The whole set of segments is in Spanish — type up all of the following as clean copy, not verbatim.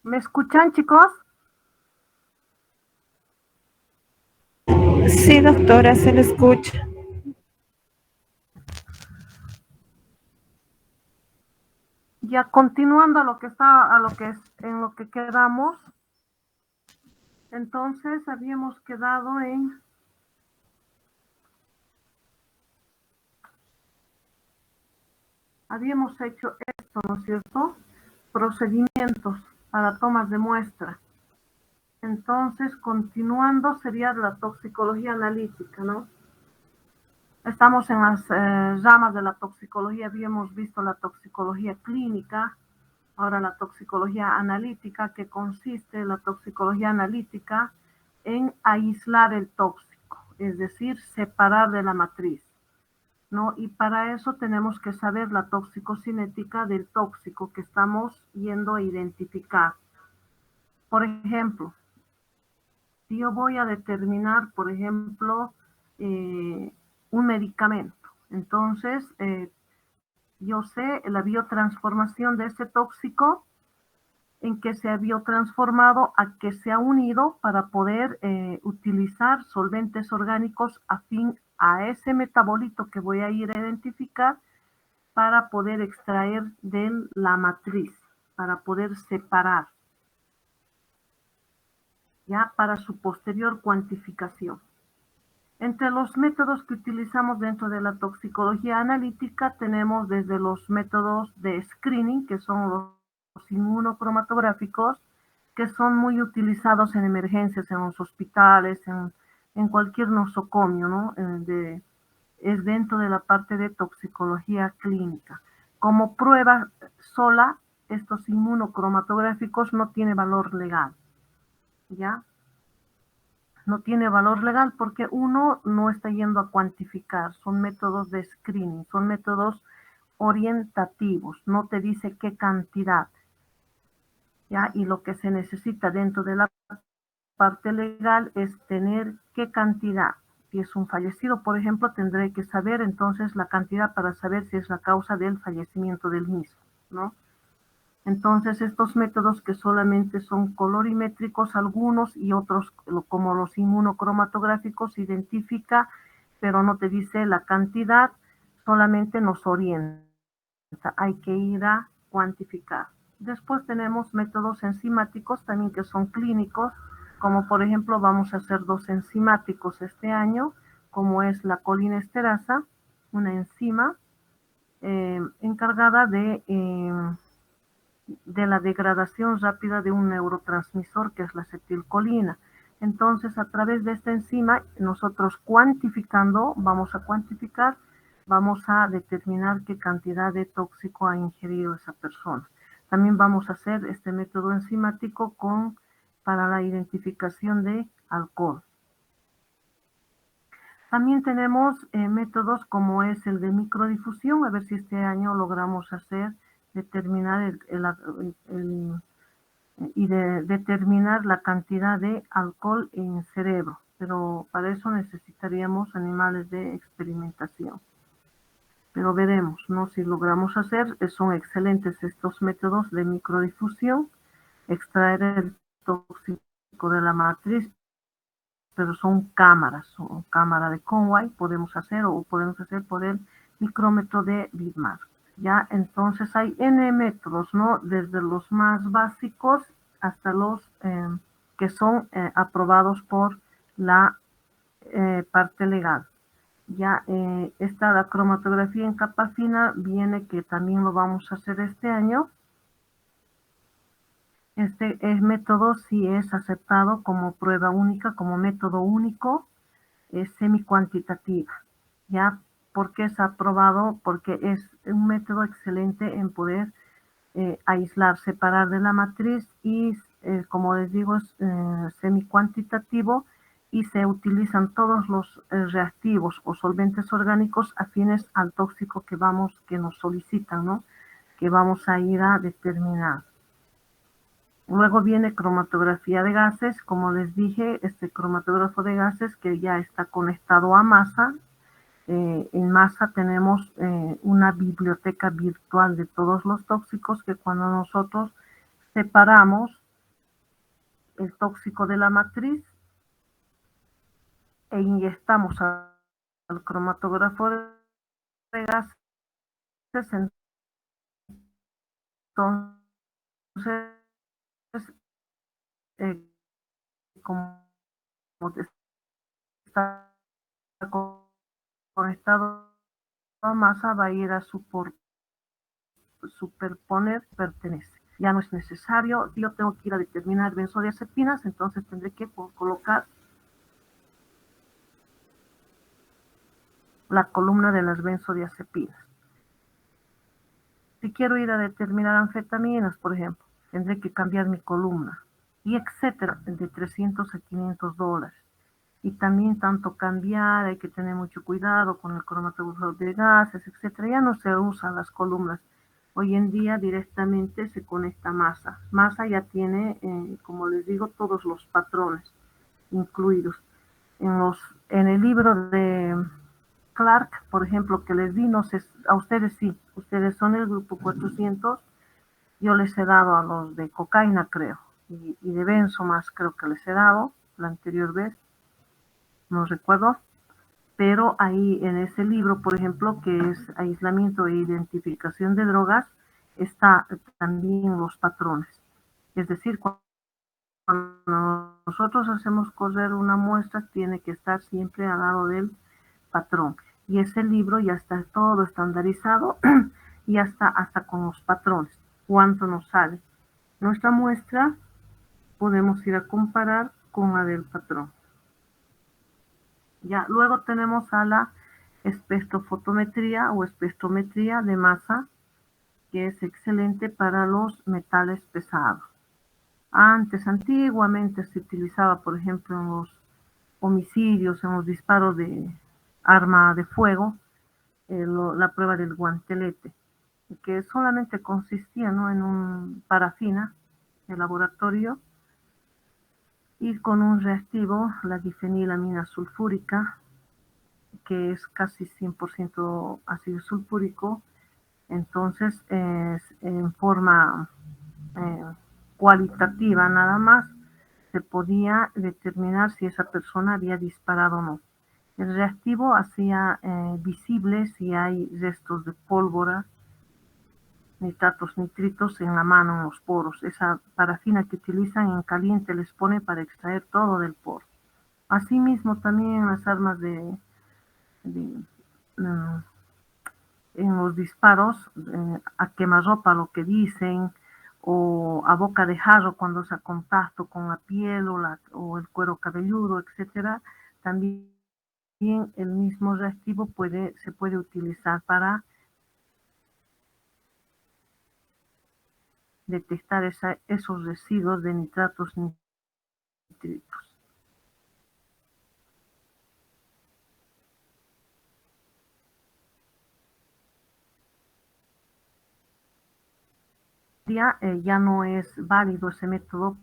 ¿Me escuchan, chicos? Sí, doctora, se le escucha. Ya continuando a lo que está, en lo que quedamos. Entonces habíamos quedado en habíamos hecho esto, ¿no es cierto? Procedimientos para tomas de muestra. Entonces, continuando sería la toxicología analítica, ¿no? Estamos en las ramas de la toxicología, habíamos visto la toxicología clínica, ahora la toxicología analítica, que consiste la toxicología analítica en aislar el tóxico, es decir, separar de la matriz, ¿no? Y para eso tenemos que saber la toxicocinética del tóxico que estamos yendo a identificar. Por ejemplo, si yo voy a determinar, por ejemplo, un medicamento, entonces yo sé la biotransformación de ese tóxico, en que se ha biotransformado, a que se ha unido para poder utilizar solventes orgánicos afín a ese metabolito que voy a ir a identificar para poder extraer de la matriz, para poder separar, ya para su posterior cuantificación. Entre los métodos que utilizamos dentro de la toxicología analítica tenemos desde los métodos de screening, que son los inmunocromatográficos, que son muy utilizados en emergencias, en los hospitales, en cualquier nosocomio, ¿no? Es dentro de la parte de toxicología clínica. Como prueba sola, estos inmunocromatográficos no tienen valor legal, ¿ya? No tiene valor legal porque uno no está yendo a cuantificar, son métodos de screening, son métodos orientativos, no te dice qué cantidad, ¿ya? Y lo que se necesita dentro de la parte legal es tener qué cantidad. Si es un fallecido, por ejemplo, tendré que saber entonces la cantidad para saber si es la causa del fallecimiento del mismo, ¿no? Entonces, estos métodos que solamente son colorimétricos, algunos y otros, como los inmunocromatográficos, identifica, pero no te dice la cantidad, solamente nos orienta. Hay que ir a cuantificar. Después tenemos métodos enzimáticos también que son clínicos, como por ejemplo vamos a hacer dos enzimáticos este año, como es la colinesterasa, una enzima encargada de la degradación rápida de un neurotransmisor que es la acetilcolina. Entonces, a través de esta enzima, nosotros cuantificando, vamos a cuantificar, vamos a determinar qué cantidad de tóxico ha ingerido esa persona. También vamos a hacer este método enzimático para la identificación de alcohol. También tenemos métodos como es el de microdifusión, a ver si este año logramos determinar determinar la cantidad de alcohol en el cerebro, pero para eso necesitaríamos animales de experimentación. Pero veremos, ¿no? Si logramos hacer, son excelentes estos métodos de microdifusión, extraer el tóxico de la matriz, pero son cámara de Conway, podemos hacer o podemos hacer por el micrómetro de Widmer. Ya, entonces hay N métodos, ¿no? Desde los más básicos hasta los que son aprobados por la parte legal. Ya está la cromatografía en capa fina, viene que también lo vamos a hacer este año. Este método sí es aceptado como prueba única, como método único, es semi-cuantitativa. ¿Ya? ¿Por qué es aprobado? Porque es un método excelente en poder aislar, separar de la matriz y, como les digo, es semi-cuantitativo y se utilizan todos los reactivos o solventes orgánicos afines al tóxico que nos solicitan, ¿no? Que vamos a ir a determinar. Luego viene cromatografía de gases, como les dije, este cromatógrafo de gases que ya está conectado a masa. En masa tenemos una biblioteca virtual de todos los tóxicos que cuando nosotros separamos, el tóxico de la matriz e inyectamos al cromatógrafo de gases, entonces, eh, como está conectado a masa, va a ir a superponer, pertenece. Ya no es necesario, yo tengo que ir a determinar benzodiazepinas, entonces tendré que colocar la columna de las benzodiazepinas. Si quiero ir a determinar anfetaminas, por ejemplo, tendré que cambiar mi columna, y etcétera, de 300 a 500 dólares. Y también tanto cambiar, hay que tener mucho cuidado con el cromatógrafo de gases, etcétera. Ya no se usan las columnas. Hoy en día directamente se conecta masa. Masa ya tiene, como les digo, todos los patrones incluidos. En el libro de Clark, por ejemplo, que les di, no sé, a ustedes sí, ustedes son el grupo 400, yo les he dado a los de cocaína, creo, y de benzo más creo que les he dado la anterior vez, no recuerdo, pero ahí en ese libro, por ejemplo, que es aislamiento e identificación de drogas, está también los patrones. Es decir, cuando nosotros hacemos correr una muestra, tiene que estar siempre al lado del patrón. Y ese libro ya está todo estandarizado y hasta con los patrones. ¿Cuánto nos sale? Nuestra muestra podemos ir a comparar con la del patrón. Ya, luego tenemos a la espectrofotometría o espectrometría de masa, que es excelente para los metales pesados. Antiguamente se utilizaba, por ejemplo, en los homicidios, en los disparos de arma de fuego, la prueba del guantelete, que solamente consistía, ¿no?, en un parafina de laboratorio y con un reactivo, la difenilamina sulfúrica, que es casi 100% ácido sulfúrico. Entonces, en forma eh, cualitativa nada más, se podía determinar si esa persona había disparado o no. El reactivo hacía visible si hay restos de pólvora, nitratos, nitritos en la mano, en los poros. Esa parafina que utilizan en caliente les pone para extraer todo del poro. Asimismo, también las armas de en los disparos, a quemarropa, lo que dicen, o a boca de jarro cuando es a contacto con la piel o el cuero cabelludo, etcétera, también el mismo reactivo se puede utilizar para detectar esos residuos de nitratos, nitritos. Ya no es válido ese método.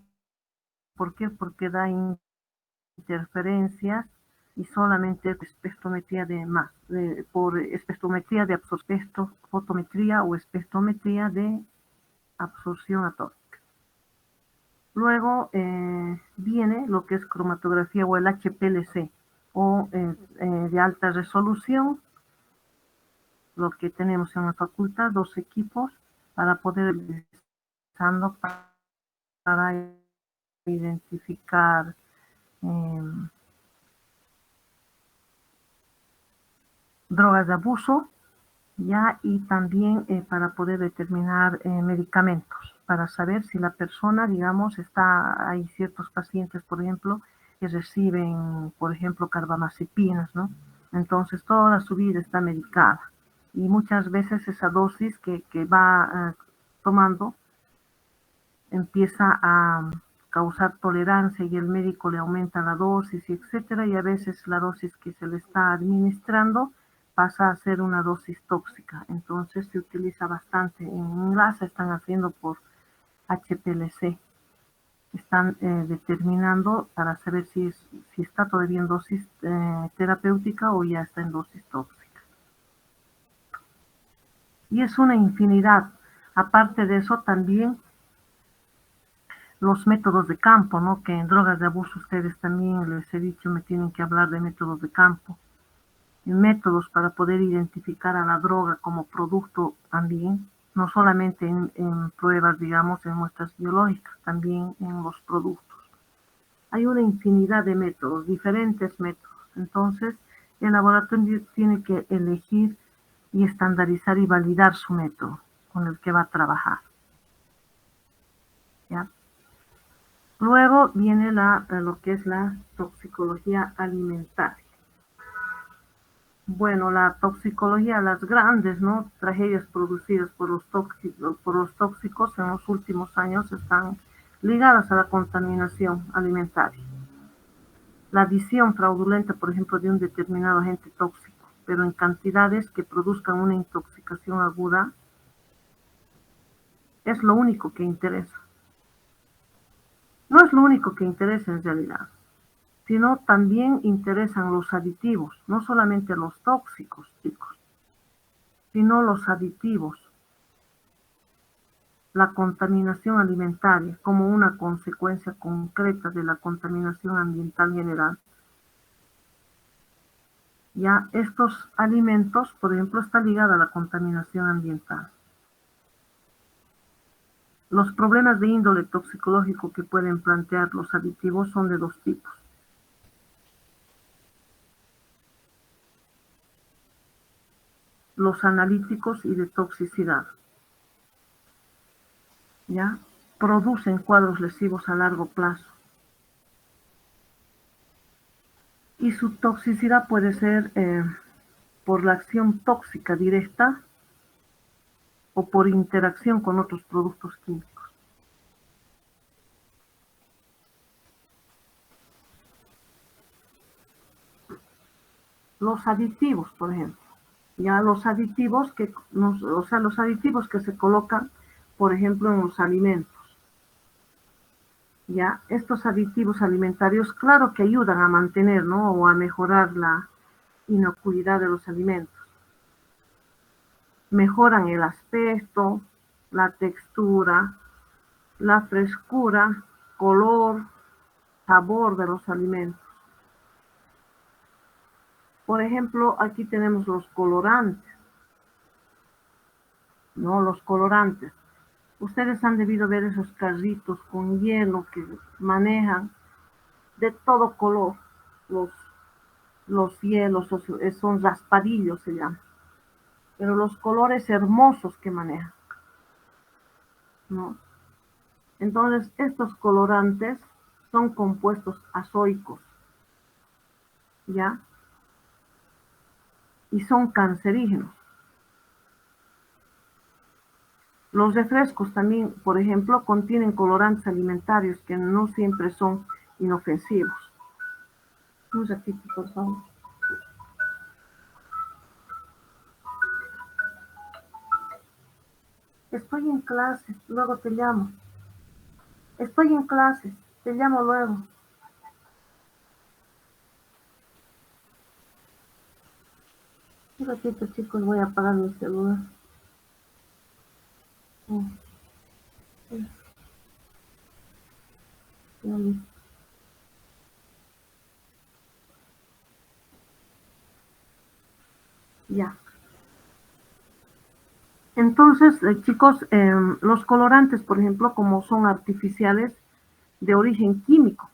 ¿Por qué? Porque da interferencias y solamente espectrometría por espectrometría de absorción, fotometría o espectrometría de absorción atómica. Luego viene lo que es cromatografía o el HPLC o de alta resolución, lo que tenemos en la facultad, 2 equipos para poder utilizando para identificar drogas de abuso, ya, y también para poder determinar medicamentos, para saber si la persona, digamos, hay ciertos pacientes, por ejemplo, que reciben, por ejemplo, carbamazepinas, ¿no? Entonces toda su vida está medicada y muchas veces esa dosis que va tomando empieza a causar tolerancia y el médico le aumenta la dosis, etcétera, y a veces la dosis que se le está administrando pasa a ser una dosis tóxica. Entonces se utiliza bastante. En LASA están haciendo por HPLC. Están determinando para saber si está todavía en dosis terapéutica o ya está en dosis tóxica. Y es una infinidad. Aparte de eso, también los métodos de campo, ¿no? Que en drogas de abuso ustedes también les he dicho, me tienen que hablar de métodos de campo, y métodos para poder identificar a la droga como producto también, no solamente en pruebas, digamos, en muestras biológicas, también en los productos. Hay una infinidad de métodos, diferentes métodos. Entonces, el laboratorio tiene que elegir y estandarizar y validar su método con el que va a trabajar. ¿Ya? Luego viene lo que es la toxicología alimentaria. Bueno, la toxicología, las grandes, ¿no?, tragedias producidas por los tóxicos en los últimos años están ligadas a la contaminación alimentaria. La adición fraudulenta, por ejemplo, de un determinado agente tóxico, pero en cantidades que produzcan una intoxicación aguda, es lo único que interesa. No es lo único que interesa en realidad, sino también interesan los aditivos, no solamente los tóxicos, chicos, sino los aditivos, la contaminación alimentaria como una consecuencia concreta de la contaminación ambiental general. Ya estos alimentos, por ejemplo, están ligados a la contaminación ambiental. Los problemas de índole toxicológico que pueden plantear los aditivos son de dos tipos. Los analíticos y de toxicidad. ¿Ya? Producen cuadros lesivos a largo plazo. Y su toxicidad puede ser por la acción tóxica directa o por interacción con otros productos químicos. Los aditivos, por ejemplo. Ya los aditivos los aditivos que se colocan, por ejemplo, en los alimentos. Ya, estos aditivos alimentarios, claro que ayudan a mantener, ¿no?, o a mejorar la inocuidad de los alimentos. Mejoran el aspecto, la textura, la frescura, color, sabor de los alimentos. Por ejemplo, aquí tenemos los colorantes, ¿no? Los colorantes. Ustedes han debido ver esos carritos con hielo que manejan de todo color. Los hielos son raspadillos, se llaman. Pero los colores hermosos que manejan, ¿no? Entonces, estos colorantes son compuestos azoicos, ¿ya? Y son cancerígenos. Los refrescos también, por ejemplo, contienen colorantes alimentarios que no siempre son inofensivos. Un ratito, por favor. Estoy en clases, luego te llamo. Estoy en clases, te llamo luego. Un ratito, chicos, voy a apagar mi celular. Ya listo. Ya. Entonces, chicos, los colorantes, por ejemplo, como son artificiales de origen químico,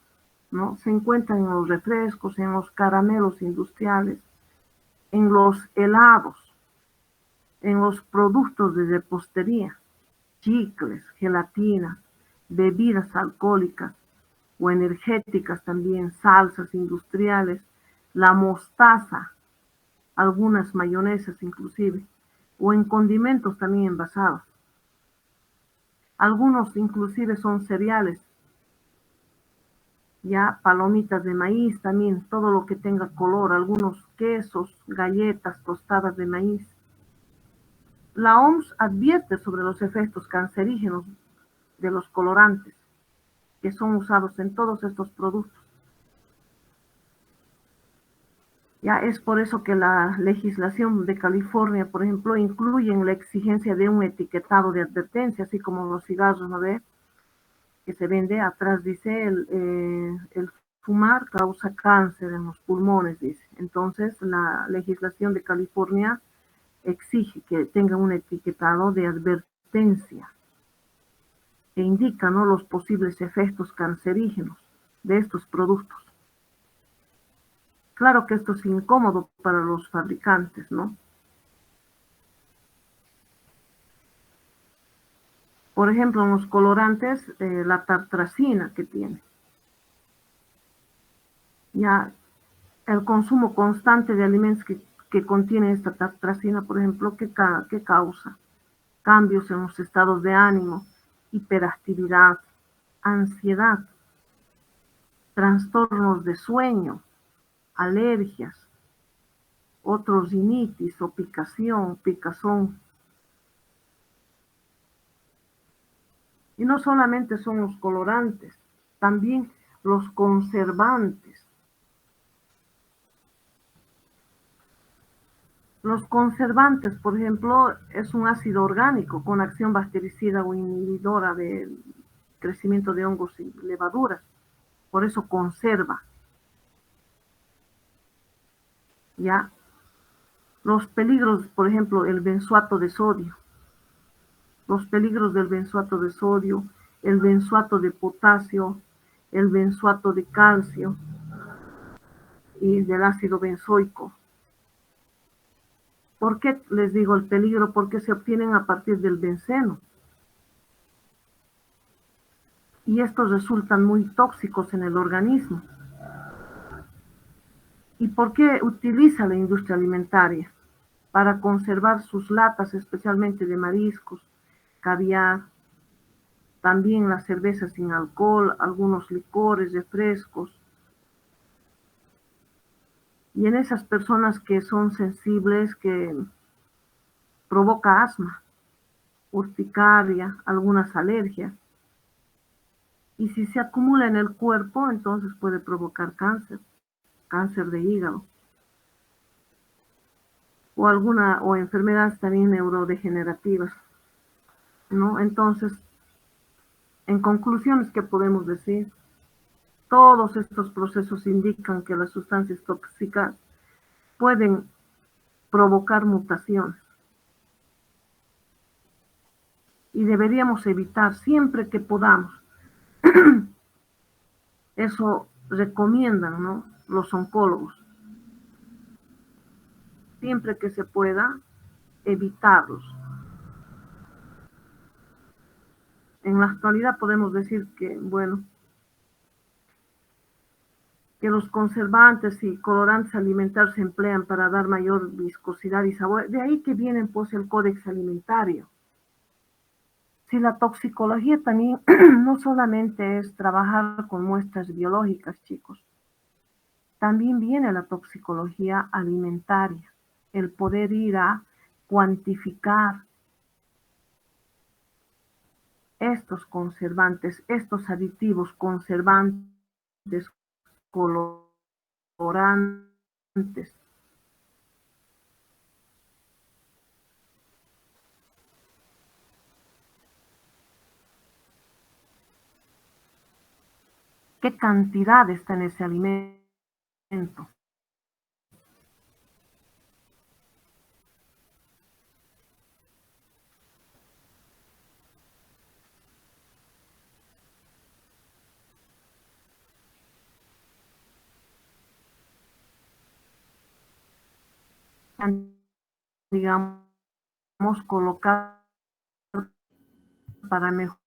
¿no?, se encuentran en los refrescos, en los caramelos industriales, en los helados, en los productos de repostería, chicles, gelatinas, bebidas alcohólicas o energéticas también, salsas industriales, la mostaza, algunas mayonesas inclusive, o en condimentos también envasados. Algunos inclusive son cereales, ya palomitas de maíz también, todo lo que tenga color, algunos quesos, galletas, tostadas de maíz. La OMS advierte sobre los efectos cancerígenos de los colorantes que son usados en todos estos productos. Ya es por eso que la legislación de California, por ejemplo, incluye la exigencia de un etiquetado de advertencia, así como los cigarros, ¿no ve? que se vende, atrás dice el fumar causa cáncer en los pulmones, dice. Entonces, la legislación de California exige que tenga un etiquetado de advertencia que indica, ¿no?, los posibles efectos cancerígenos de estos productos. Claro que esto es incómodo para los fabricantes, ¿no? Por ejemplo, en los colorantes, la tartrazina que tiene. Ya el consumo constante de alimentos que contienen esta tartrazina, por ejemplo, ¿qué causa? Cambios en los estados de ánimo, hiperactividad, ansiedad, trastornos de sueño, alergias, otros rinitis o picazón. Y no solamente son los colorantes, también los conservantes. Los conservantes, por ejemplo, es un ácido orgánico con acción bactericida o inhibidora del crecimiento de hongos y levaduras. Por eso conserva. ¿Ya? Los peligros, por ejemplo, el benzoato de sodio. Los peligros del benzoato de sodio, el benzoato de potasio, el benzoato de calcio y del ácido benzoico. ¿Por qué les digo el peligro? Porque se obtienen a partir del benceno. Y estos resultan muy tóxicos en el organismo. ¿Y por qué utiliza la industria alimentaria? Para conservar sus latas, especialmente de mariscos, caviar, también las cervezas sin alcohol, algunos licores, refrescos. Y en esas personas que son sensibles, que provoca asma, urticaria, algunas alergias. Y si se acumula en el cuerpo, entonces puede provocar cáncer de hígado. O enfermedades también neurodegenerativas, ¿no? Entonces, en conclusiones, ¿qué podemos decir? Todos estos procesos indican que las sustancias tóxicas pueden provocar mutaciones y deberíamos evitar siempre que podamos. Eso recomiendan, ¿no?, los oncólogos. Siempre que se pueda, evitarlos. En la actualidad podemos decir que, bueno, que los conservantes y colorantes alimentarios se emplean para dar mayor viscosidad y sabor. De ahí que viene pues el Códex Alimentario. Si la toxicología también no solamente es trabajar con muestras biológicas, chicos, también viene la toxicología alimentaria, el poder ir a cuantificar estos conservantes, estos aditivos conservantes, colorantes. ¿Qué cantidad está en ese alimento? Digamos, colocar para mejorar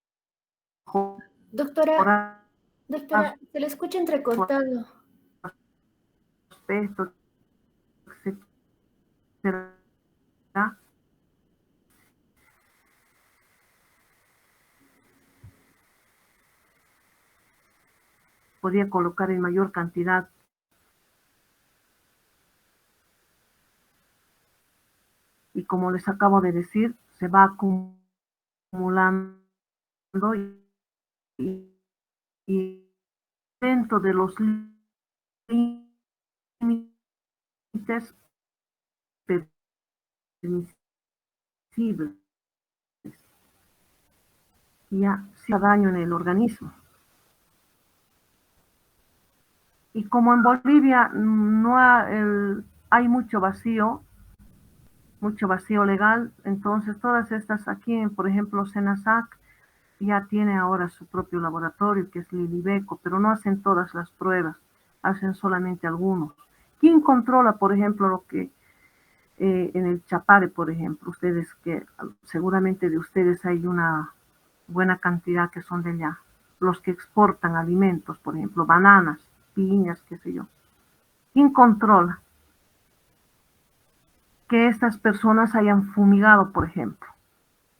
Doctora, doctora, se le escucha su entrecortado. aspecto, etcétera. Podría colocar en mayor cantidad. Y como les acabo de decir, se va acumulando y dentro de los límites permisibles, ya se hace daño en el organismo. Y como en Bolivia no hay mucho vacío legal, entonces todas estas aquí, por ejemplo, Senasac ya tiene ahora su propio laboratorio, que es Lilibeco, pero no hacen todas las pruebas, hacen solamente algunos. ¿Quién controla, por ejemplo, lo que en el Chapare, por ejemplo, ustedes que seguramente de ustedes hay una buena cantidad que son de allá, los que exportan alimentos, por ejemplo, bananas, piñas, qué sé yo? ¿Quién controla que estas personas hayan fumigado, por ejemplo,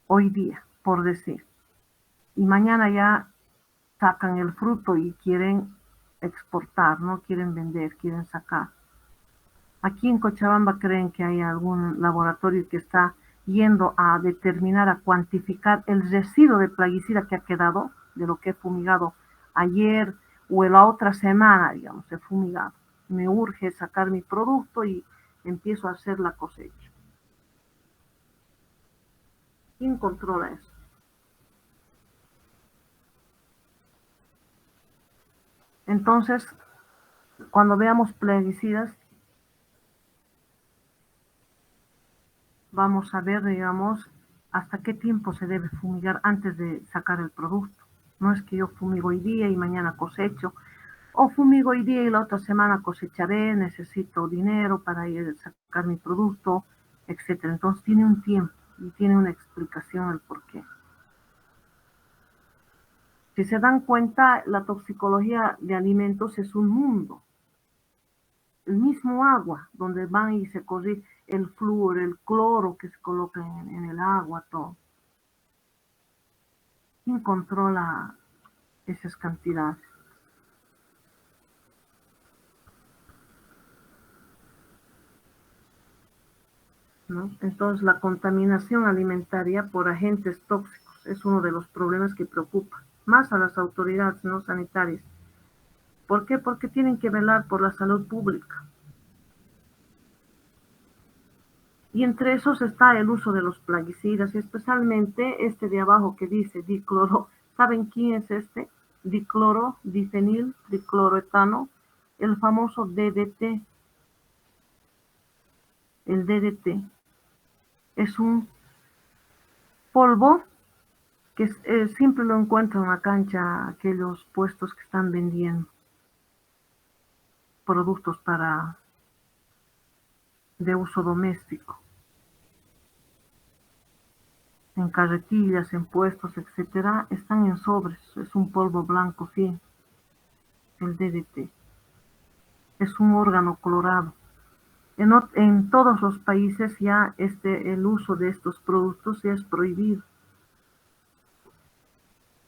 hoy día, por decir, y mañana ya sacan el fruto y quieren exportar, no quieren vender, quieren sacar? Aquí en Cochabamba creen que hay algún laboratorio que está yendo a determinar, a cuantificar el residuo de plaguicida que ha quedado de lo que he fumigado ayer o la otra semana, digamos, he fumigado. Me urge sacar mi producto y empiezo a hacer la cosecha. ¿Quién controla eso? Entonces, cuando veamos plaguicidas, vamos a ver, digamos, hasta qué tiempo se debe fumigar antes de sacar el producto. No es que yo fumigo hoy día y mañana cosecho, o fumigo hoy día y la otra semana cosecharé, necesito dinero para ir a sacar mi producto, etcétera. Entonces tiene un tiempo y tiene una explicación el por qué. Si se dan cuenta, la toxicología de alimentos es un mundo. El mismo agua, donde van y se corrige el flúor, el cloro que se coloca en el agua, todo. ¿Quién controla esas cantidades? ¿No? Entonces, la contaminación alimentaria por agentes tóxicos es uno de los problemas que preocupa más a las autoridades no sanitarias. ¿Por qué? Porque tienen que velar por la salud pública. Y entre esos está el uso de los plaguicidas, y especialmente este de abajo que dice dicloro. ¿Saben quién es este? Dicloro, difenil, dicloroetano, el famoso DDT. El DDT es un polvo que siempre lo encuentran en la cancha aquellos puestos que están vendiendo productos de uso doméstico, en carretillas, en puestos, etcétera, están en sobres, es un polvo blanco fino, el DDT, es un órgano colorado. En todos los países ya el uso de estos productos ya es prohibido.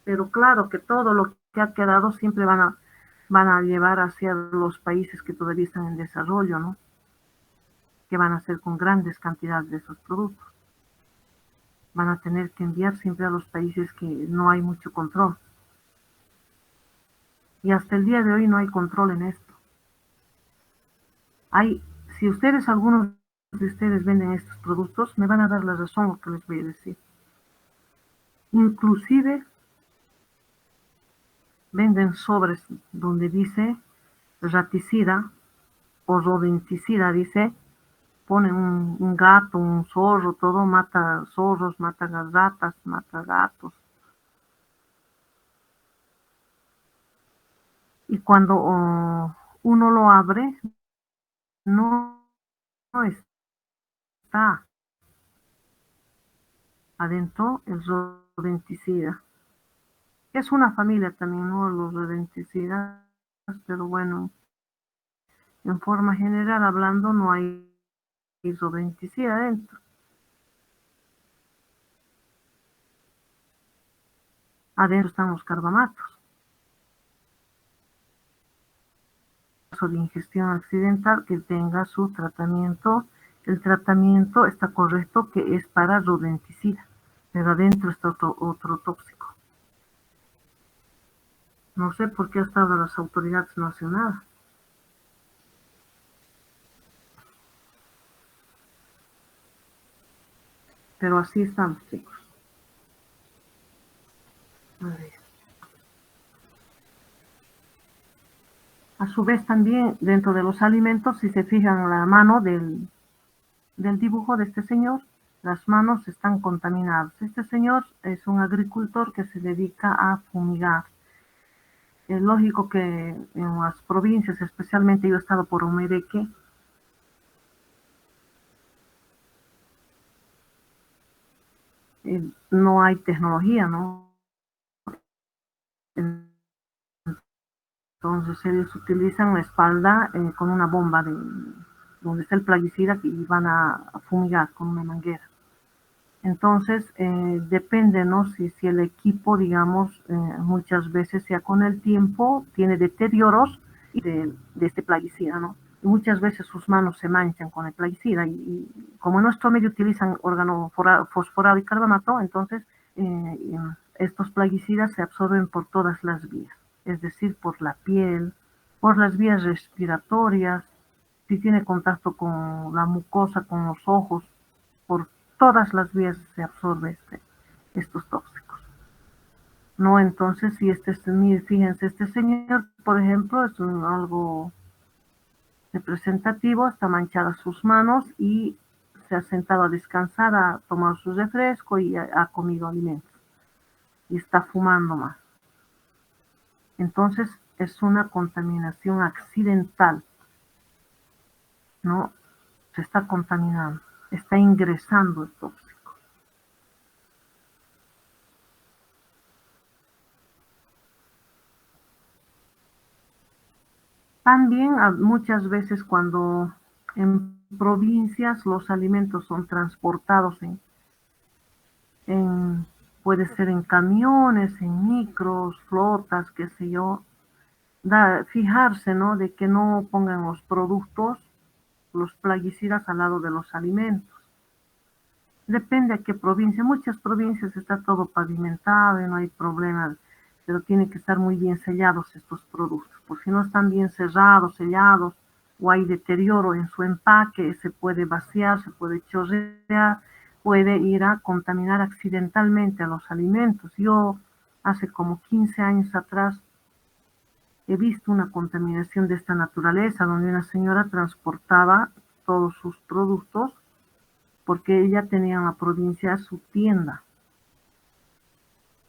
Pero claro que todo lo que ha quedado siempre van a llevar hacia los países que todavía están en desarrollo, ¿no? ¿Qué van a hacer con grandes cantidades de esos productos? Van a tener que enviar siempre a los países que no hay mucho control. Y hasta el día de hoy no hay control en esto. Si algunos de ustedes venden estos productos, me van a dar la razón lo que les voy a decir. Inclusive venden sobres donde dice raticida o rodenticida, dice, ponen un gato, un zorro, todo, mata zorros, mata ratas, mata gatos. Y cuando uno lo abre, no está adentro el rodenticida. Es una familia también, ¿no? Los rodenticidas, pero bueno, en forma general hablando, no hay rodenticida adentro. Adentro están los carbamatos. Caso de ingestión accidental, que tenga su tratamiento. El tratamiento está correcto, que es para rodenticida, pero adentro está otro tóxico. No sé por qué hasta ahora las autoridades no hacen nada. Pero así estamos, chicos. A ver. A su vez también dentro de los alimentos, si se fijan la mano del dibujo de este señor, las manos están contaminadas. Este señor es un agricultor que se dedica a fumigar. Es lógico que en las provincias, especialmente yo he estado por Omereque, no hay tecnología, ¿no? Entonces ellos utilizan la espalda con una bomba donde está el plaguicida y van a fumigar con una manguera. Entonces, depende, ¿no? Si el equipo, digamos, muchas veces ya con el tiempo tiene deterioros de este plaguicida, ¿no? Y muchas veces sus manos se manchan con el plaguicida y como en nuestro medio utilizan órgano fosforado y carbamato, entonces estos plaguicidas se absorben por todas las vías, es decir, por la piel, por las vías respiratorias, si tiene contacto con la mucosa, con los ojos, por todas las vías se absorbe estos tóxicos. No, entonces, si fíjense, este señor, por ejemplo, es algo representativo, está manchada sus manos y se ha sentado a descansar, a tomar su refresco y ha comido alimentos. Y está fumando más. Entonces, es una contaminación accidental, ¿no? Se está contaminando, está ingresando el tóxico. También muchas veces cuando en provincias los alimentos son transportados puede ser en camiones, en micros, flotas, qué sé yo, fijarse, ¿no? De que no pongan los productos, los plaguicidas al lado de los alimentos. Depende a qué provincia. Muchas provincias está todo pavimentado y no hay problema, pero tienen que estar muy bien sellados estos productos. Por si no están bien cerrados, sellados, o hay deterioro en su empaque, se puede vaciar, se puede chorrear, puede ir a contaminar accidentalmente a los alimentos. Yo hace como 15 años atrás he visto una contaminación de esta naturaleza, donde una señora transportaba todos sus productos porque ella tenía en la provincia su tienda.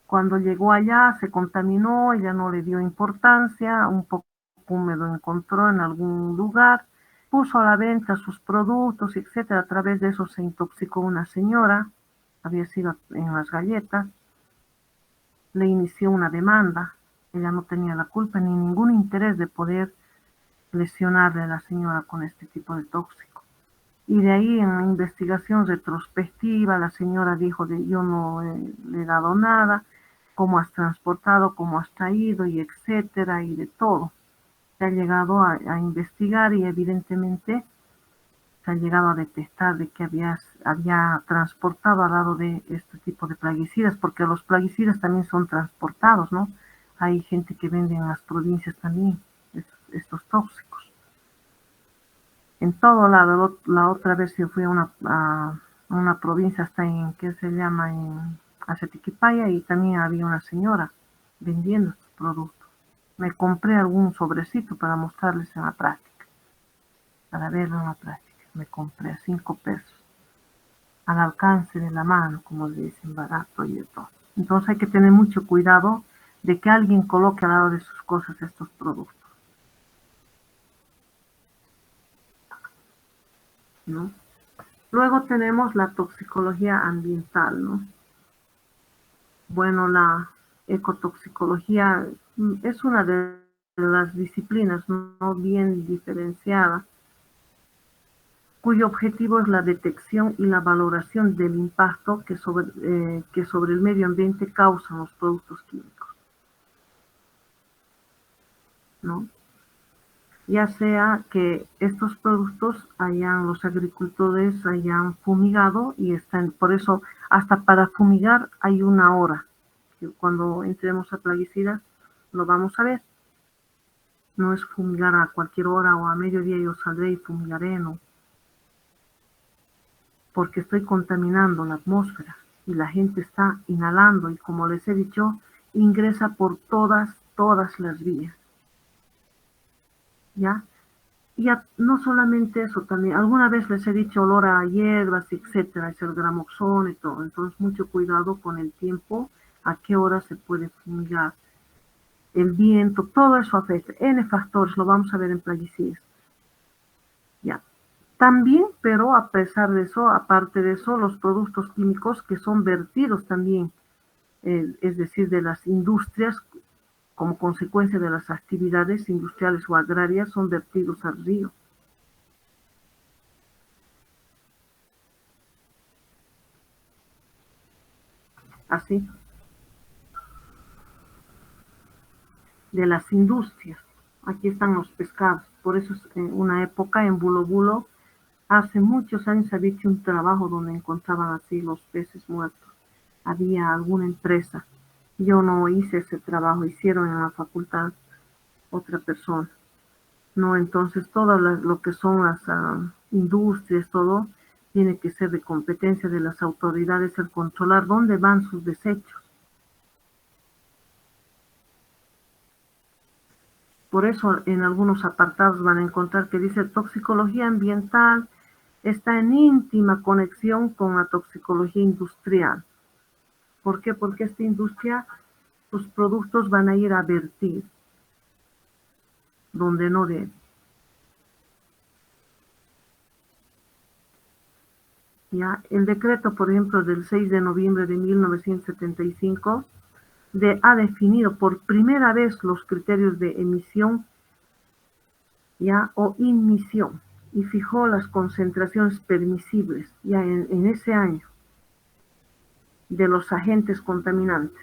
Cuando llegó allá se contaminó, ella no le dio importancia, un poco húmedo encontró en algún lugar, puso a la venta sus productos, etcétera. A través de eso se intoxicó una señora, había sido en las galletas, le inició una demanda, ella no tenía la culpa ni ningún interés de poder lesionarle a la señora con este tipo de tóxico. Y de ahí en la investigación retrospectiva la señora dijo de yo no le he dado nada, cómo has transportado, cómo has traído y etcétera y de todo. Se ha llegado a investigar y evidentemente se ha llegado a detectar de que había transportado al lado de este tipo de plaguicidas, porque los plaguicidas también son transportados, ¿no? Hay gente que vende en las provincias también estos tóxicos. En todo lado, la otra vez yo fui a una provincia hasta en, ¿qué se llama? En Acetiquipaya y también había una señora vendiendo estos productos. Me compré algún sobrecito para mostrarles en la práctica, para verlo en la práctica. Me compré a 5 pesos, al alcance de la mano, como le dicen, barato y de todo. Entonces hay que tener mucho cuidado de que alguien coloque al lado de sus cosas estos productos, ¿no? Luego tenemos la toxicología ambiental, ¿no? Bueno, la ecotoxicología es una de las disciplinas no bien diferenciada, cuyo objetivo es la detección y la valoración del impacto que sobre el medio ambiente causan los productos químicos, ¿no? Ya sea que estos productos los agricultores hayan fumigado y están, por eso hasta para fumigar hay una hora. Cuando entremos a plaguicidas lo vamos a ver. No es fumigar a cualquier hora o a mediodía yo saldré y fumigaré, no. Porque estoy contaminando la atmósfera y la gente está inhalando y como les he dicho, ingresa por todas las vías. ¿ya? Y no solamente eso, también alguna vez les he dicho olor a hierbas, etcétera, es el gramoxón y todo. Entonces, mucho cuidado con el tiempo, a qué hora se puede fumigar, el viento, todo eso afecta. N factores, lo vamos a ver en plaguicidas. Ya. También, pero a pesar de eso, aparte de eso, los productos químicos que son vertidos también, es decir, de las industrias, como consecuencia de las actividades industriales o agrarias, son vertidos al río. Así, de las industrias. Aquí están los pescados. Por eso en una época en Bulo Bulo, hace muchos años había hecho un trabajo donde encontraban así los peces muertos. Había alguna empresa. Yo no hice ese trabajo, hicieron en la facultad otra persona. No, entonces todo lo que son las industrias, todo tiene que ser de competencia de las autoridades el controlar dónde van sus desechos. Por eso en algunos apartados van a encontrar que dice toxicología ambiental está en íntima conexión con la toxicología industrial. ¿Por qué? Porque esta industria, sus productos van a ir a vertir donde no deben. ¿Ya? El decreto, por ejemplo, del 6 de noviembre de 1975 ha definido por primera vez los criterios de emisión, ya, o inmisión, y fijó las concentraciones permisibles ya en ese año de los agentes contaminantes,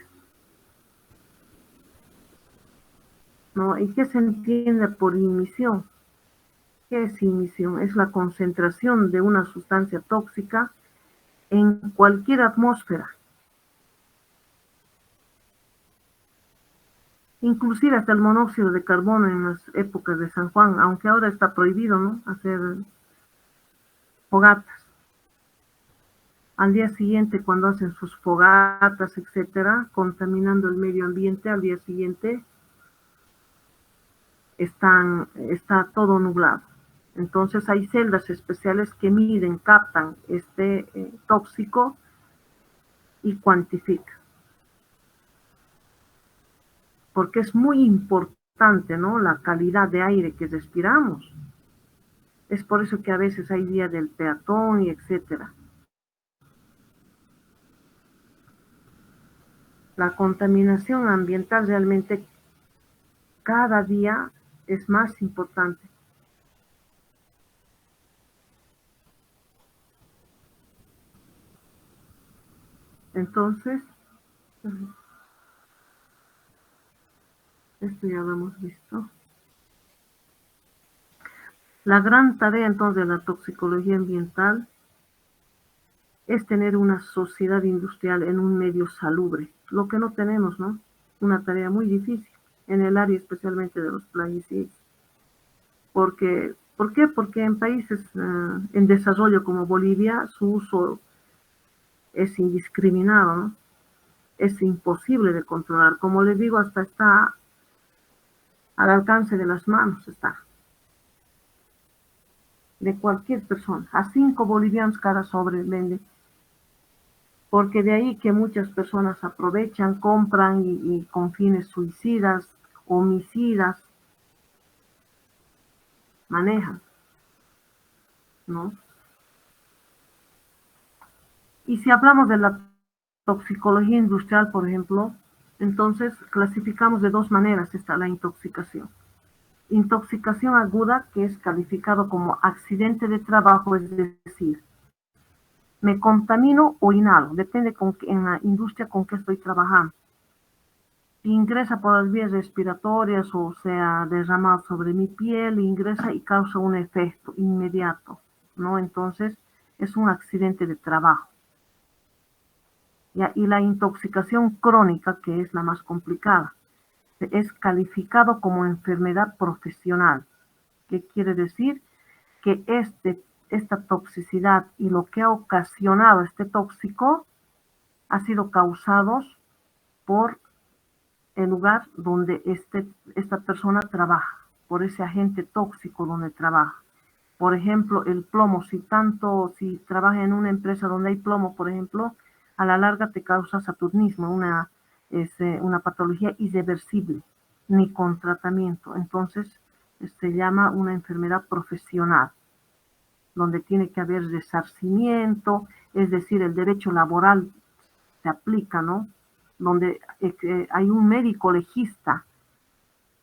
¿no? ¿Y qué se entiende por inmisión? ¿Qué es inmisión? Es la concentración de una sustancia tóxica en cualquier atmósfera, inclusive hasta el monóxido de carbono en las épocas de San Juan, aunque ahora está prohibido, ¿no?, hacer fogatas. Al día siguiente, cuando hacen sus fogatas, etcétera, contaminando el medio ambiente, al día siguiente está todo nublado. Entonces hay celdas especiales que miden, captan este tóxico y cuantifican. Porque es muy importante, ¿no?, la calidad de aire que respiramos. Es por eso que a veces hay día del peatón y etcétera. La contaminación ambiental realmente cada día es más importante. Entonces, esto ya lo hemos visto. La gran tarea entonces de la toxicología ambiental es tener una sociedad industrial en un medio salubre, lo que no tenemos, ¿no? Una tarea muy difícil en el área especialmente de los plaguicidas. ¿Por qué? Porque en países en desarrollo como Bolivia su uso es indiscriminado, ¿no? Es imposible de controlar. Como les digo, hasta está al alcance de las manos, está. De cualquier persona. A 5 bolivianos cada sobre vende. Porque de ahí que muchas personas aprovechan, compran y con fines suicidas, homicidas, manejan, ¿no? Y si hablamos de la toxicología industrial, por ejemplo, entonces clasificamos de dos maneras está la intoxicación. Intoxicación aguda, que es calificado como accidente de trabajo, es decir, me contamino o inhalo, depende en la industria con que estoy trabajando. Si ingresa por las vías respiratorias o sea derramado sobre mi piel, ingresa y causa un efecto inmediato, ¿no? Entonces es un accidente de trabajo. ¿Ya? Y la intoxicación crónica, que es la más complicada, es calificado como enfermedad profesional. ¿Qué quiere decir? Que esta toxicidad y lo que ha ocasionado este tóxico ha sido causados por el lugar donde esta persona trabaja. por ese agente tóxico donde trabaja. Por ejemplo, el plomo, si trabajas en una empresa donde hay plomo, por ejemplo, a la larga te causa saturnismo, una patología irreversible, ni con tratamiento. Entonces, se llama una enfermedad profesional, donde tiene que haber resarcimiento, es decir, el derecho laboral se aplica, ¿no? Donde hay un médico legista,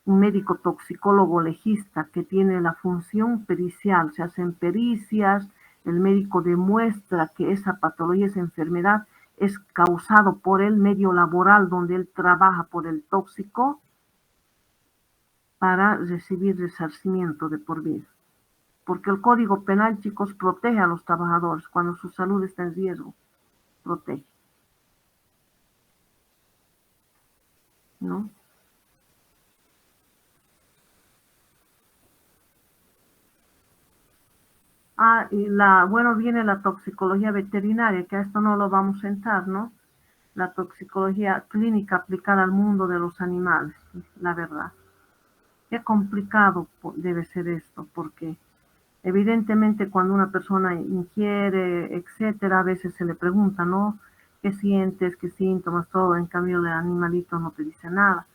un médico toxicólogo legista que tiene la función pericial, se hacen pericias, el médico demuestra que esa patología, esa enfermedad es causado por el medio laboral donde él trabaja, por el tóxico, para recibir resarcimiento de por vida. Porque el Código Penal, chicos, protege a los trabajadores cuando su salud está en riesgo, protege, ¿no? Bueno, viene la toxicología veterinaria, que a esto no lo vamos a entrar, ¿no? La toxicología clínica aplicada al mundo de los animales, la verdad. Qué complicado debe ser esto, porque evidentemente cuando una persona ingiere, etcétera, a veces se le pregunta, ¿no? ¿Qué sientes? ¿Qué síntomas? Todo, en cambio el animalito no te dice nada.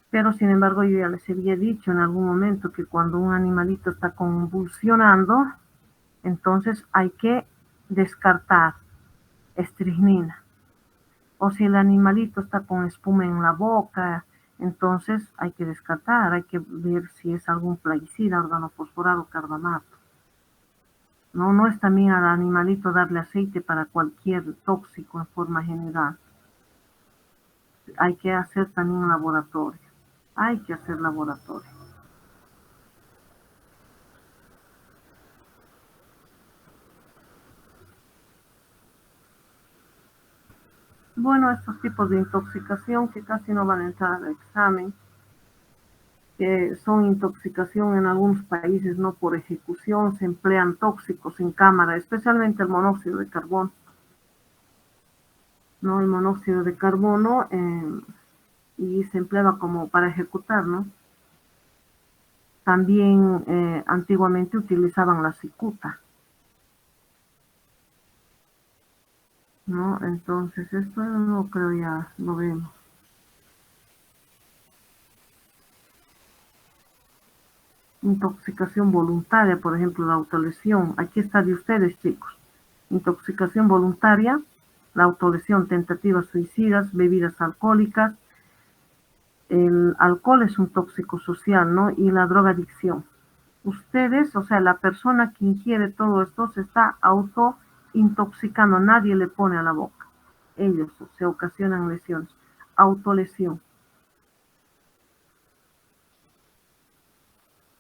Pero sin embargo yo ya les había dicho en algún momento que cuando un animalito está convulsionando, entonces hay que descartar estricnina. O si el animalito está con espuma en la boca, entonces hay que descartar, hay que ver si es algún plaguicida, organofosforado, carbamato. No es también al animalito darle aceite para cualquier tóxico en forma general. Hay que hacer también laboratorio. Hay que hacer laboratorio. Bueno, estos tipos de intoxicación que casi no van a entrar al examen, que son intoxicación en algunos países, no por ejecución, se emplean tóxicos en cámara, especialmente el monóxido de carbono. ¿No? El monóxido de carbono y se empleaba como para ejecutar, ¿no? También antiguamente utilizaban la cicuta, ¿no? Entonces esto no creo ya lo vemos. Intoxicación voluntaria, por ejemplo, la autolesión. Aquí está de ustedes, chicos. Intoxicación voluntaria, la autolesión, tentativas suicidas, bebidas alcohólicas. El alcohol es un tóxico social, ¿no? Y la drogadicción. Ustedes, o sea, la persona que ingiere todo esto se está autointoxicando, nadie le pone a la boca. Ellos se ocasionan lesiones. Autolesión.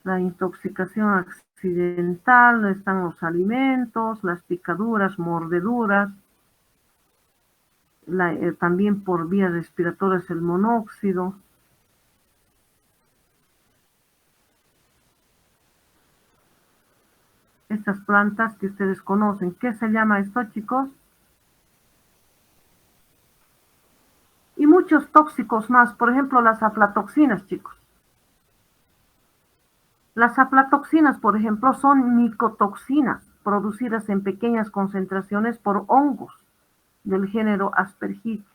La intoxicación accidental, están los alimentos, las picaduras, mordeduras, también por vías respiratorias el monóxido. Estas plantas que ustedes conocen, ¿qué se llama esto, chicos? Y muchos tóxicos más, por ejemplo, las aflatoxinas, chicos. Las aflatoxinas, por ejemplo, son micotoxinas producidas en pequeñas concentraciones por hongos del género Aspergillus.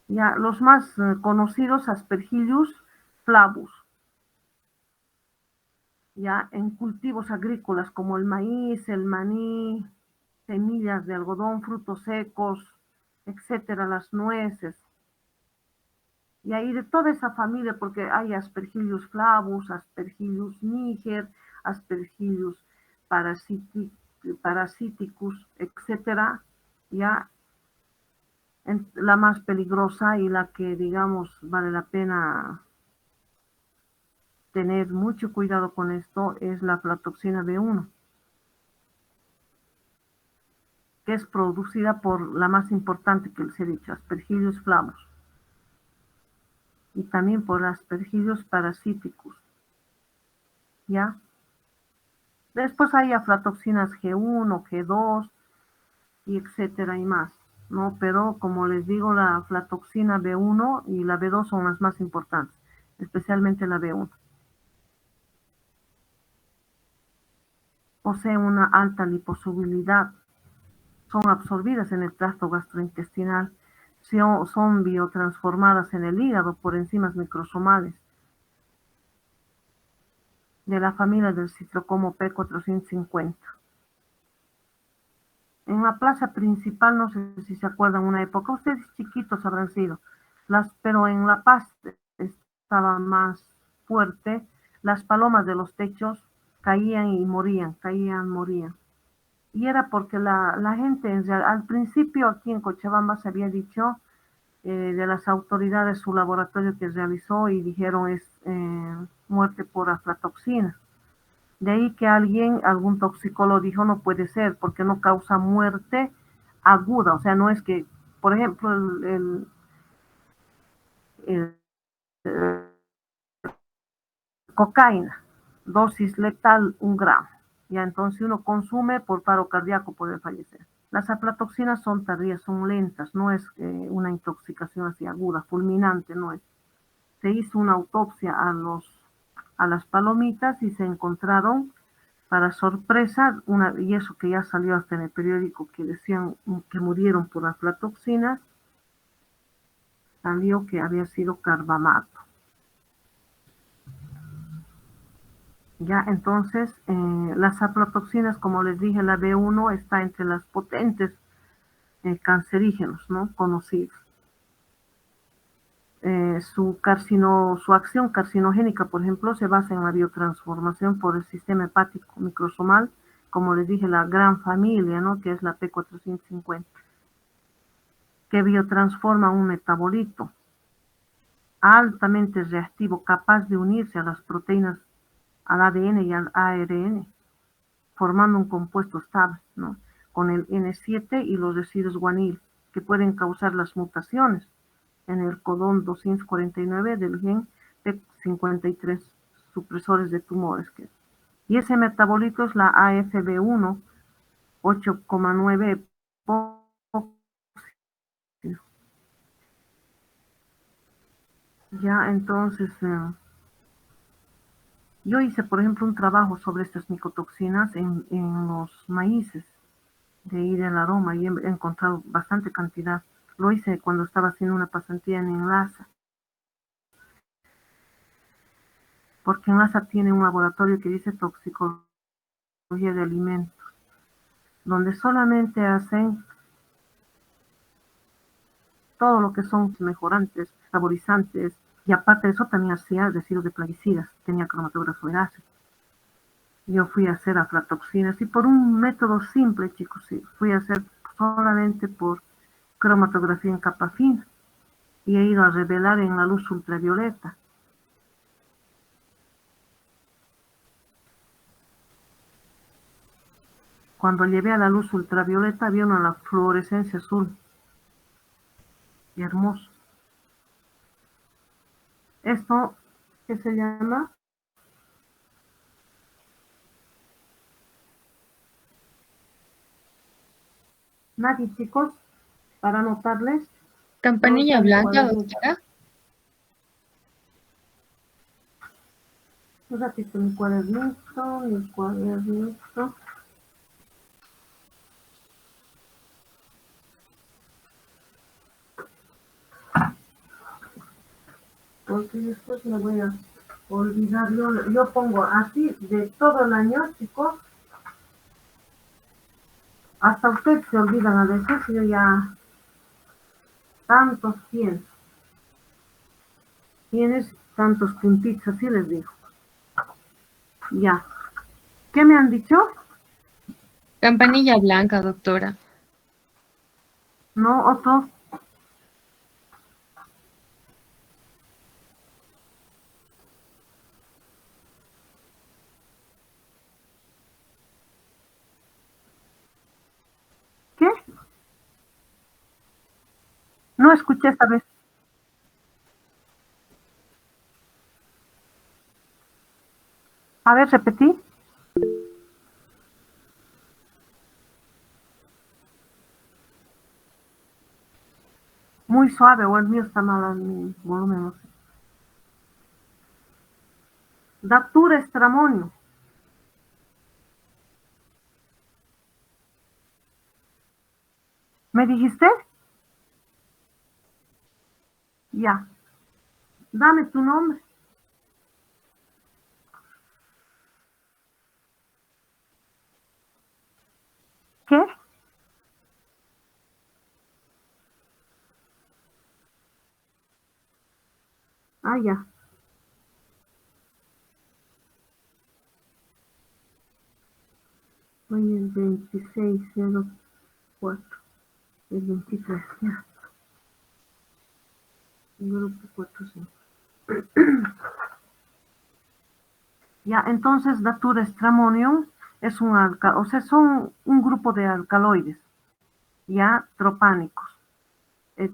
Ya, los más conocidos, Aspergillus flavus. Ya, en cultivos agrícolas como el maíz, el maní, semillas de algodón, frutos secos, etcétera, las nueces. Y ahí de toda esa familia, porque hay Aspergillus flavus, Aspergillus niger, Aspergillus parasiticus, etcétera, ya la más peligrosa y la que, digamos, vale la pena tener mucho cuidado con esto es la aflatoxina B1, que es producida por la más importante que les he dicho, Aspergillus flavus, y también por Aspergillus parasiticus, ¿ya? Después hay aflatoxinas G1, G2, y etcétera, y más, ¿no? Pero como les digo, la aflatoxina B1 y la B2 son las más importantes, especialmente la B1. Posee una alta liposolubilidad, son absorbidas en el tracto gastrointestinal, son biotransformadas en el hígado por enzimas microsomales de la familia del ciclocomo P450. En la plaza principal, no sé si se acuerdan, una época, ustedes chiquitos habrán sido, pero en La Paz estaba más fuerte, las palomas de los techos caían y morían, caían, morían. Y era porque la gente, al principio aquí en Cochabamba se había dicho de las autoridades su laboratorio que realizó y dijeron es muerte por aflatoxina. De ahí que algún toxicólogo dijo no puede ser porque no causa muerte aguda, o sea, no es que, por ejemplo, el cocaína, dosis letal 1 gramo, ya entonces uno consume por paro cardíaco puede fallecer. Las aflatoxinas son tardías, son lentas, no es una intoxicación así aguda, fulminante, no es. Se hizo una autopsia a las palomitas y se encontraron, para sorpresa, y eso que ya salió hasta en el periódico, que decían que murieron por aflatoxinas, salió que había sido carbamato. Ya, entonces, las aflatoxinas, como les dije, la B1 está entre las potentes cancerígenos, ¿no? Conocidos. Su acción carcinogénica, por ejemplo, se basa en la biotransformación por el sistema hepático microsomal, como les dije, la gran familia, ¿no? Que es la P450, que biotransforma un metabolito altamente reactivo, capaz de unirse a las proteínas, al ADN y al ARN, formando un compuesto estable, ¿no? Con el N7 y los residuos guanil, que pueden causar las mutaciones en el codón 249 del gen P53, supresores de tumores. Y ese metabolito es la AFB1 8,9 ya, entonces, yo hice, por ejemplo, un trabajo sobre estas micotoxinas en los maíces de ahí del aroma y he encontrado bastante cantidad. Lo hice cuando estaba haciendo una pasantía en Enlaza, porque Enlaza tiene un laboratorio que dice toxicología de alimentos, donde solamente hacen todo lo que son mejorantes, saborizantes, y aparte de eso también hacía residuos de plaguicidas, tenía cromatógrafo de ácido. Yo fui a hacer aflatoxinas y por un método simple, chicos, sí, fui a hacer solamente por cromatografía en capa fina y he ido a revelar en la luz ultravioleta. Cuando llevé a la luz ultravioleta había una fluorescencia azul y hermoso. Esto, ¿qué se llama? Nadie, chicos, para anotarles. Campanilla blanca, doctora. Un ratito, mi cuadernito. Porque después me voy a olvidar. Yo pongo así de todo el año, chicos. Hasta ustedes se olvidan a veces, yo ya tantos tienes tantos puntitos, así les digo. Ya. ¿Qué me han dicho? Campanilla blanca, doctora. No, otro. ¿Qué? No escuché esta vez. A ver, repetí. Muy suave, o el mío está mal, mi volumen, no sé. Datura estramonio. ¿Me dijiste? Ya. Dame tu nombre. ¿Qué? Ah, ya. Hoy es 2604. El 23, ya. El grupo 45. Ya, entonces Datura estramonium es un o sea, son un grupo de alcaloides, ya tropánicos.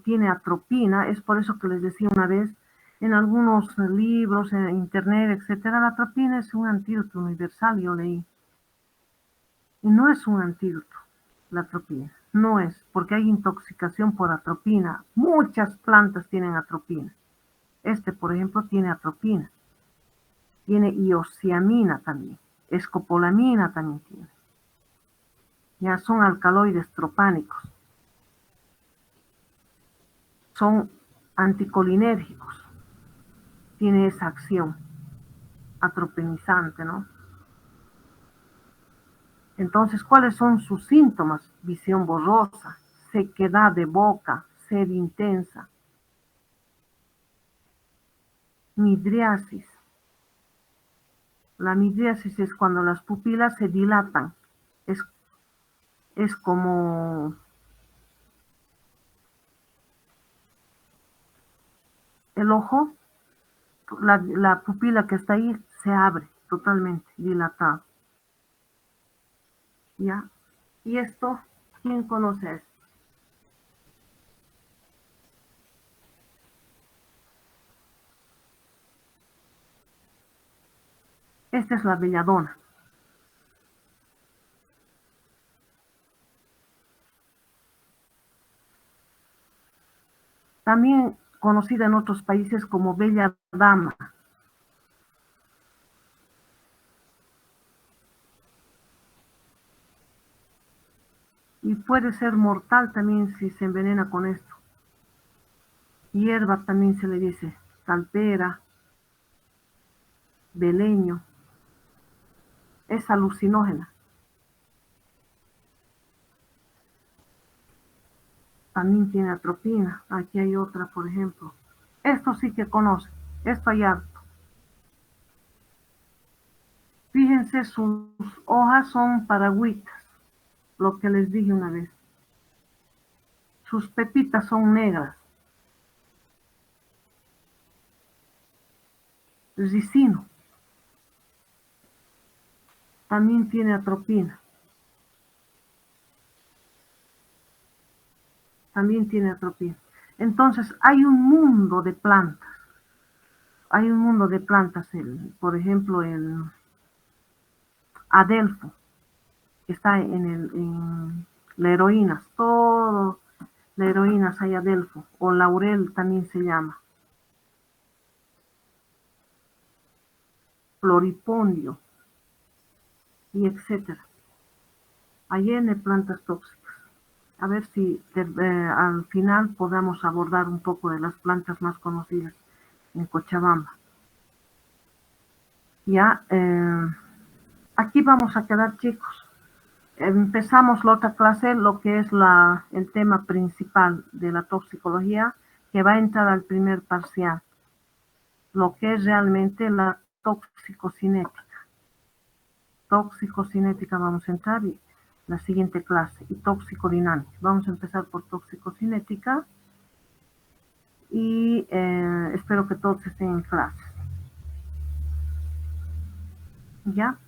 Tiene atropina, es por eso que les decía una vez, en algunos libros, en internet, etcétera, la atropina es un antídoto universal, yo leí. Y no es un antídoto, la atropina. No es, porque hay intoxicación por atropina. Muchas plantas tienen atropina. Este, por ejemplo, tiene atropina. Tiene iosiamina también. Escopolamina también tiene. Ya son alcaloides tropánicos. Son anticolinérgicos. Tiene esa acción atropinizante, ¿no? Entonces, ¿cuáles son sus síntomas? Visión borrosa, sequedad de boca, sed intensa, midriasis. La midriasis es cuando las pupilas se dilatan. Es, es como el ojo, la pupila que está ahí se abre totalmente, dilatada. ¿Ya? Y esto, ¿quién conoce esto? Esta es la belladona. También conocida en otros países como bella dama. Y puede ser mortal también si se envenena con esto. Hierba también se le dice, calpera, beleño. Es alucinógena. También tiene atropina. Aquí hay otra, por ejemplo. Esto sí que conoce. Esto hay harto. Fíjense, sus hojas son paragüitas, lo que les dije una vez. Sus pepitas son negras. Ricino. También tiene atropina. También tiene atropina. Entonces, hay un mundo de plantas. Hay un mundo de plantas. Por ejemplo, el adelfo. Está en la heroína. Todo la heroína hay adelfo. O laurel también se llama. Floripondio. Y etcétera. Hay N plantas tóxicas. A ver si al final podamos abordar un poco de las plantas más conocidas en Cochabamba. Ya, aquí vamos a quedar, chicos. Empezamos la otra clase, lo que es el tema principal de la toxicología, que va a entrar al primer parcial, lo que es realmente la toxicocinética. Toxicocinética vamos a entrar y la siguiente clase, y toxicodinámica. Vamos a empezar por toxicocinética y espero que todos estén en clase. ¿Ya?